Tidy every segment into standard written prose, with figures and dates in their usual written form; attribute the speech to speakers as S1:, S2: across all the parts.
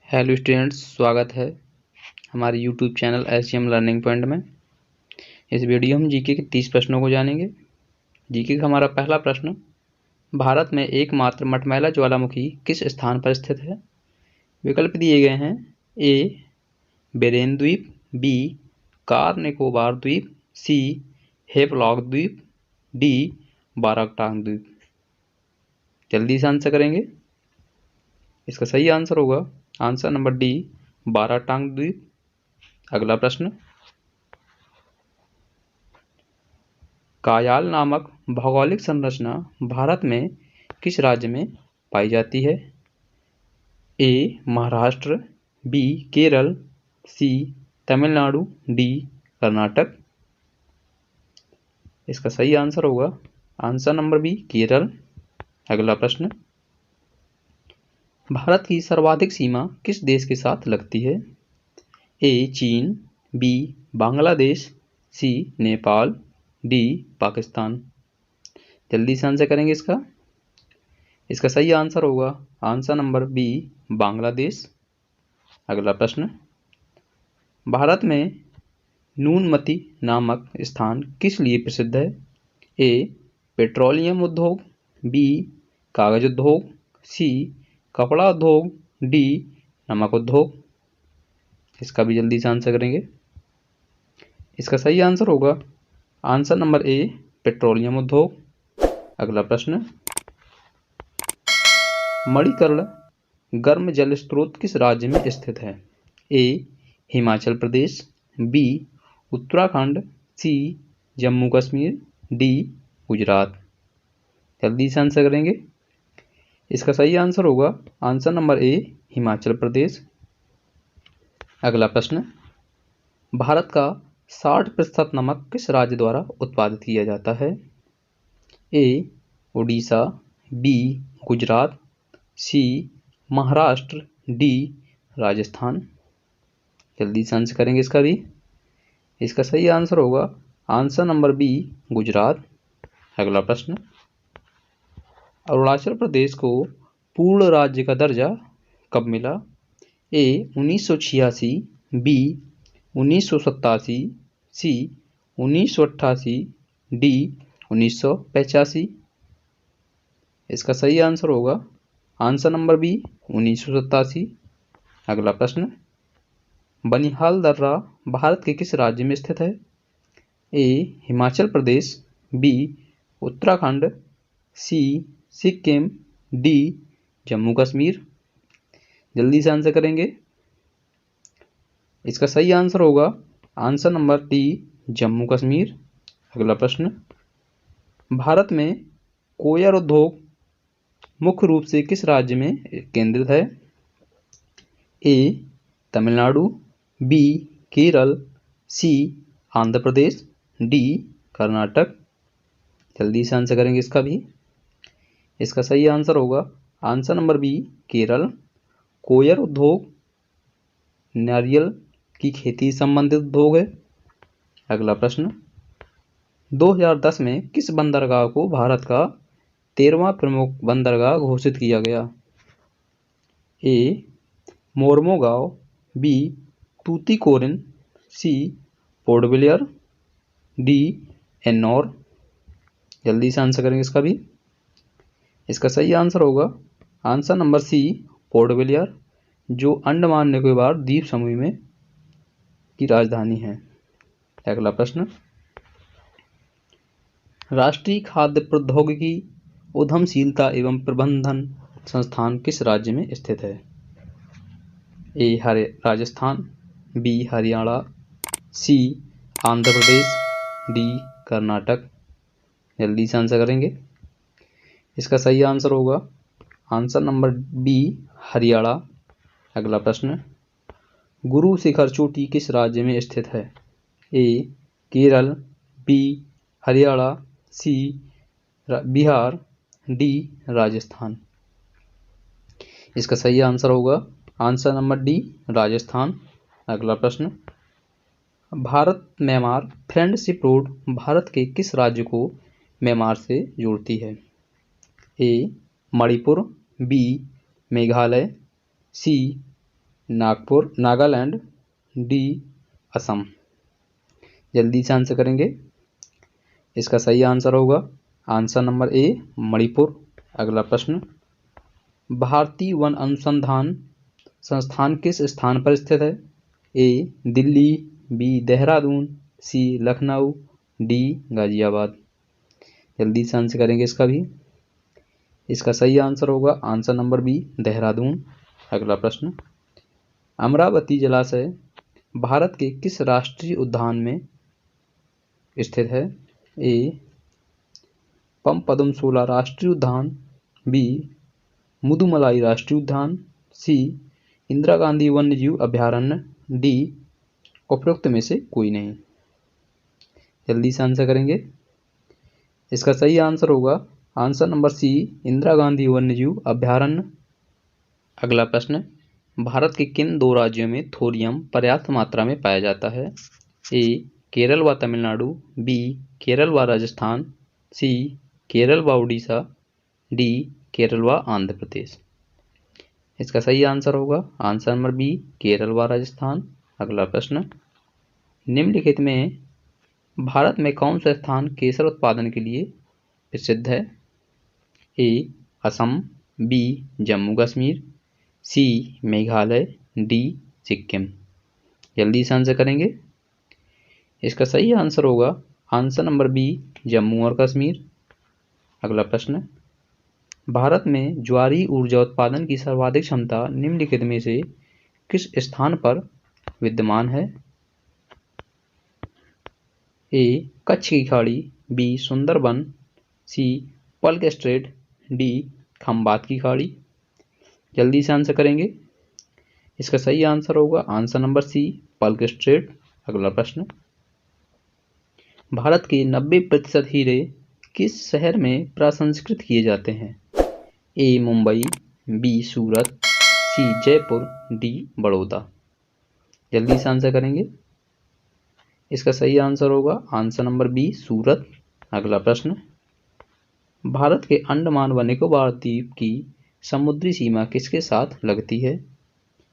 S1: Hello students, स्वागत है हमारे YouTube channel SGM learning point में। इस वीडियो में जीके के 30 प्रश्नों को जानेंगे। जीके का हमारा पहला प्रश्न, भारत में एकमात्र मटमैला ज्वालामुखी किस स्थान पर स्थित है? विकल्प दिए गए हैं। ए बेरेन द्वीप, बी कार निकोबार द्वीप, सी हेवलॉक द्वीप, डी बाराकटांग द्वीप। जल्दी से आंसर करेंगे। इसका सही आंसर होगा आंसर नंबर डी, बाराकटांग द्वीप। अगला प्रश्न, कायाल नामक भौगोलिक संरचना भारत में किस राज्य में पाई जाती है? ए महाराष्ट्र, बी केरल, सी तमिलनाडु, डी कर्नाटक। इसका सही आंसर होगा आंसर नंबर बी, केरल। अगला प्रश्न, भारत की सर्वाधिक सीमा किस देश के साथ लगती है? ए चीन, बी बांग्लादेश, सी नेपाल, डी पाकिस्तान। जल्दी से आंसर करेंगे इसका सही आंसर होगा आंसर नंबर बी, बांग्लादेश। अगला प्रश्न, भारत में नूनमती नामक स्थान किस लिए प्रसिद्ध है? ए पेट्रोलियम उद्योग, बी कागज उद्योग, सी कपड़ा उद्योग, डी नमक उद्योग। इसका भी जल्दी से आंसर करेंगे। इसका सही आंसर होगा आंसर नंबर ए, पेट्रोलियम उद्योग। अगला प्रश्न, मणिकर्ण गर्म जल स्रोत किस राज्य में स्थित है? ए हिमाचल प्रदेश, बी उत्तराखंड, सी जम्मू कश्मीर, डी गुजरात। जल्दी से आंसर करेंगे। इसका सही आंसर होगा answer number A, Himachal Pradesh. अगला प्रश्न, भारत का 60% नमक किस राज्य द्वारा उत्पादित किया जाता है? ए उड़ीसा, बी गुजरात, सी महाराष्ट्र, डी राजस्थान। जल्दी से आंसर करेंगे इसका भी। इसका सही आंसर होगा आंसर नंबर बी, गुजरात। अगला प्रश्न, अरुणाचल प्रदेश को पूर्ण राज्य का दर्जा कब मिला? ए 1986, बी 1987, सी 1988, डी 1985। इसका सही आंसर होगा आंसर नंबर बी, 1987। अगला प्रश्न, बनिहाल दर्रा भारत के किस राज्य में स्थित है? ए हिमाचल प्रदेश, बी उत्तराखंड, सी सिक्किम, डी जम्मू कश्मीर। जल्दी से आंसर करेंगे। इसका सही आंसर होगा answer number D, Jammu Kashmir. अगला प्रश्न, भारत में कोयर उद्योग मुख्य रूप से किस राज्य में केंद्रित है? ए तमिलनाडु, बी केरल, सी आंध्र प्रदेश, डी कर्नाटक। जल्दी से आंसर करेंगे इसका भी। इसका सही आंसर होगा आंसर नंबर बी, केरल। कोयर उद्योग नारियल की खेती संबंधित उद्योग है। अगला प्रश्न, 2010 में किस बंदरगाह को भारत का 13वां प्रमुख बंदरगाह घोषित किया गया? ए मोरमुगांव, बी तूतीकोरिन, सी पोर्ट ब्लेयर, डी एन्नौर। जल्दी से आंसर करेंगे इसका भी। इसका सही आंसर होगा answer number C, Port Blair, जो अंडमान निकोबार द्वीप समूह में की राजधानी है। अगला प्रश्न, राष्ट्रीय खाद्य प्रौद्योगिकी उद्यमशीलता एवं प्रबंधन संस्थान किस राज्य में स्थित है? ए राजस्थान, बी हरियाणा, सी आंध्र प्रदेश, डी कर्नाटक। जल्दी से आंसर करेंगे। इसका सही आंसर होगा आंसर नंबर बी, हरियाणा। अगला प्रश्न, गुरु शिखर चोटी किस राज्य में स्थित है? ए केरल, बी हरियाणा, सी बिहार, डी राजस्थान। इसका सही आंसर होगा आंसर नंबर डी, राजस्थान। अगला प्रश्न, Bharat Myanmar friendship road Bharat के किस राज्य को म्यांमार से जोड़ती है? ए मणिपुर, बी मेघालय, सी नागपुर नागालैंड, डी असम। जल्दी से आंसर करेंगे। इसका सही आंसर होगा आंसर नंबर ए मणिपुर। अगला प्रश्न, भारतीय वन अनुसंधान संस्थान किस स्थान पर स्थित है? ए दिल्ली, बी देहरादून, सी लखनऊ, डी गाजियाबाद। जल्दी से आंसर करेंगे इसका भी। इसका सही आंसर होगा आंसर नंबर बी देहरादून। अगला प्रश्न, अमरावती जलाशय भारत के किस राष्ट्रीय उद्यान में स्थित है? ए पद्मशोला राष्ट्रीय उद्यान, बी मुदुमलाई राष्ट्रीय उद्यान, सी इंदिरा गांधी वन्यजीव अभयारण्य, डी उपरोक्त में से कोई नहीं। जल्दी से आंसर करेंगे। इसका सही आंसर होगा answer number C Indira Gandhi वन्यजीव अभयारण्य। अगला प्रश्न, भारत के किन दो राज्यों में थोरियम पर्याप्त मात्रा में पाया जाता है? ए केरल व तमिलनाडु, बी केरल व राजस्थान, सी केरल व उड़ीसा, डी केरल व आंध्र प्रदेश। इसका सही आंसर होगा आंसर नंबर बी केरल व राजस्थान। अगला प्रश्न, निम्नलिखित में भारत में कौन सा स्थान केसर उत्पादन के लिए प्रसिद्ध है? ए असम, बी जम्मू कश्मीर, सी मेघालय, डी सिक्किम। जल्दी से आंसर करेंगे। इसका सही आंसर होगा आंसर नंबर बी जम्मू और कश्मीर। अगला प्रश्न, भारत में ज्वारीय ऊर्जा उत्पादन की सर्वाधिक क्षमता निम्नलिखित में से किस स्थान पर विद्यमान है? ए कच्छ की खाड़ी, बी सुंदरबन, सी पल्क स्ट्रेट, डी खंबात की खाड़ी। जल्दी से आंसर करेंगे। इसका सही आंसर होगा आंसर नंबर सी पल्क स्ट्रेट। अगला प्रश्न, भारत के 90% हीरे किस शहर में प्रसंस्कृत किए जाते हैं? ए मुंबई, बी सूरत, सी जयपुर, डी बड़ौदा। जल्दी से आंसर करेंगे। इसका सही आंसर होगा आंसर नंबर बी सूरत। अगला प्रश्न, भारत के अंडमान व निकोबार द्वीप की समुद्री सीमा किसके साथ लगती है?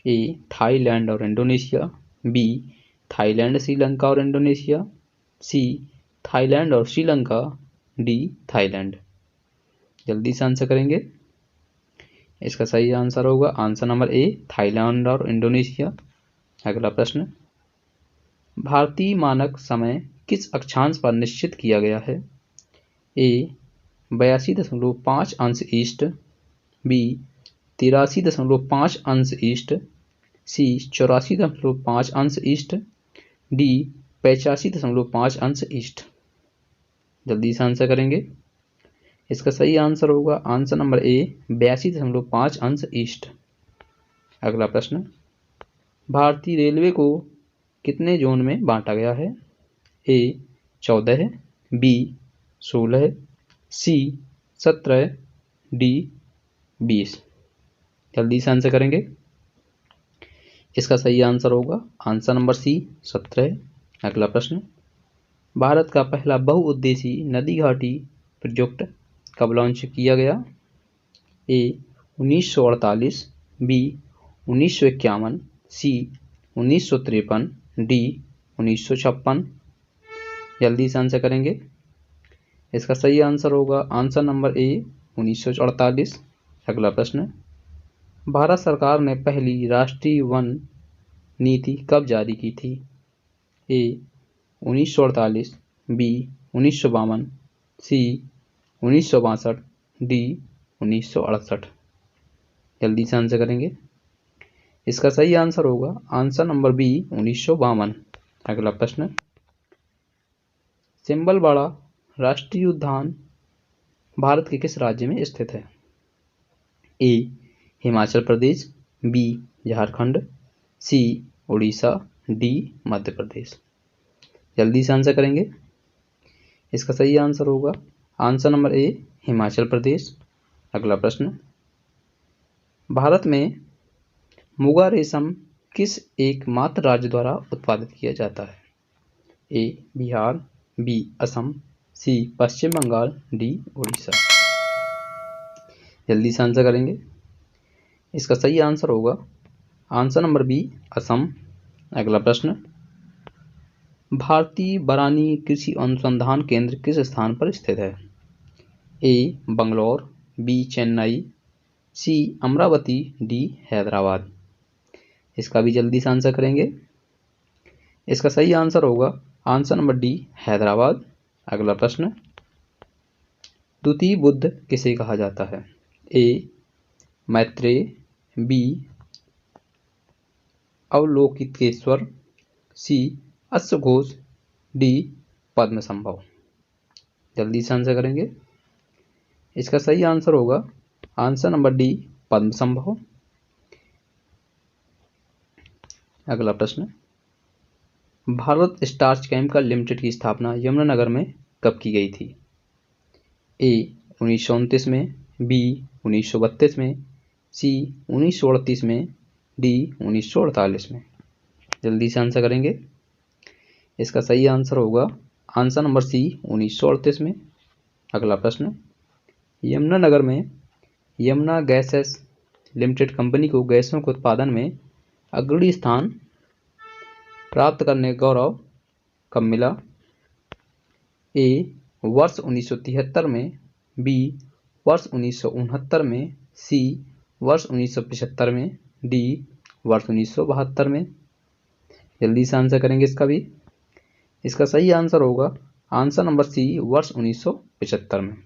S1: ए थाईलैंड और इंडोनेशिया, बी थाईलैंड श्रीलंका और इंडोनेशिया, सी थाईलैंड और श्रीलंका, डी थाईलैंड। जल्दी से आंसर करेंगे। इसका सही आंसर होगा आंसर नंबर ए थाईलैंड और इंडोनेशिया। अगला प्रश्न, भारतीय मानक समय किस अक्षांश पर निश्चित किया गया है? ए 82.5 अंश ईस्ट, बी 83.5 अंश ईस्ट, सी 84.5 अंश ईस्ट, डी 85.5 अंश ईस्ट। जल्दी से आंसर करेंगे। इसका सही आंसर होगा आंसर नंबर ए 82.5 अंश ईस्ट। अगला प्रश्न, भारतीय रेलवे को कितने जोन में बांटा गया है? ए 14, बी 16, सी 17, डी 20। जल्दी से आंसर करेंगे। इसका सही आंसर होगा आंसर नंबर सी 17। अगला प्रश्न, भारत का पहला बहुउद्देशीय नदी घाटी प्रोजेक्ट कब लॉन्च किया गया? ए 1948, बी 1951, सी 1953, डी 1956। जल्दी से आंसर करेंगे। इसका सही आंसर होगा आंसर नंबर ए 1948। अगला प्रश्न, भारत सरकार ने पहली राष्ट्रीय वन नीति कब जारी की थी? ए 1948, बी 1952, सी 1962, डी 1968। जल्दी से आंसर करेंगे। इसका सही आंसर होगा आंसर नंबर बी 1952। अगला प्रश्न, सिंबलवाड़ा राष्ट्रीय उद्यान भारत के किस राज्य में स्थित है? ए हिमाचल प्रदेश, बी झारखंड, सी उड़ीसा, डी मध्य प्रदेश। जल्दी से आंसर करेंगे। इसका सही आंसर होगा answer number A Himachal Pradesh. अगला प्रश्न, भारत में मुगा रेशम किस एकमात्र राज्य द्वारा उत्पादित किया जाता है? ए बिहार, बी असम, सी पश्चिम बंगाल, डी उड़ीसा। जल्दी से आंसर करेंगे। इसका सही आंसर होगा आंसर नंबर बी असम। अगला प्रश्न, भारतीय बरानी कृषि अनुसंधान केंद्र किस स्थान पर स्थित है? ए बंगलौर, बी चेन्नई, सी अमरावती, डी हैदराबाद। इसका भी जल्दी से आंसर करेंगे। इसका सही आंसर होगा आंसर नंबर डी हैदराबाद। अगला प्रश्न, द्वितीय बुद्ध किसे कहा जाता है? ए मैत्रेय, बी अवलोकितेश्वर, सी अश्वघोष, डी पद्मसंभव। जल्दी से आंसर करेंगे। इसका सही आंसर होगा आंसर नंबर डी पद्मसंभव। अगला प्रश्न, भारत स्टार्च केमिकल लिमिटेड की स्थापना यमुनानगर में कब की गई थी? ए 1929 में, बी 1932 में, सी 1938 में, डी 1948 में। जल्दी से आंसर करेंगे। इसका सही आंसर होगा आंसर नंबर सी 1938 में। अगला प्रश्न, यमुनानगर में यमुना गैसेस लिमिटेड कंपनी को गैसों के उत्पादन में अग्रणी स्थान प्राप्त करने का गौरव कब मिला? ए वर्ष 1973 में, बी वर्ष 1969 में, सी वर्ष 1975 में, डी वर्ष 1972 में। जल्दी से आंसर करेंगे इसका भी। इसका सही आंसर होगा आंसर नंबर सी वर्ष 1975 में।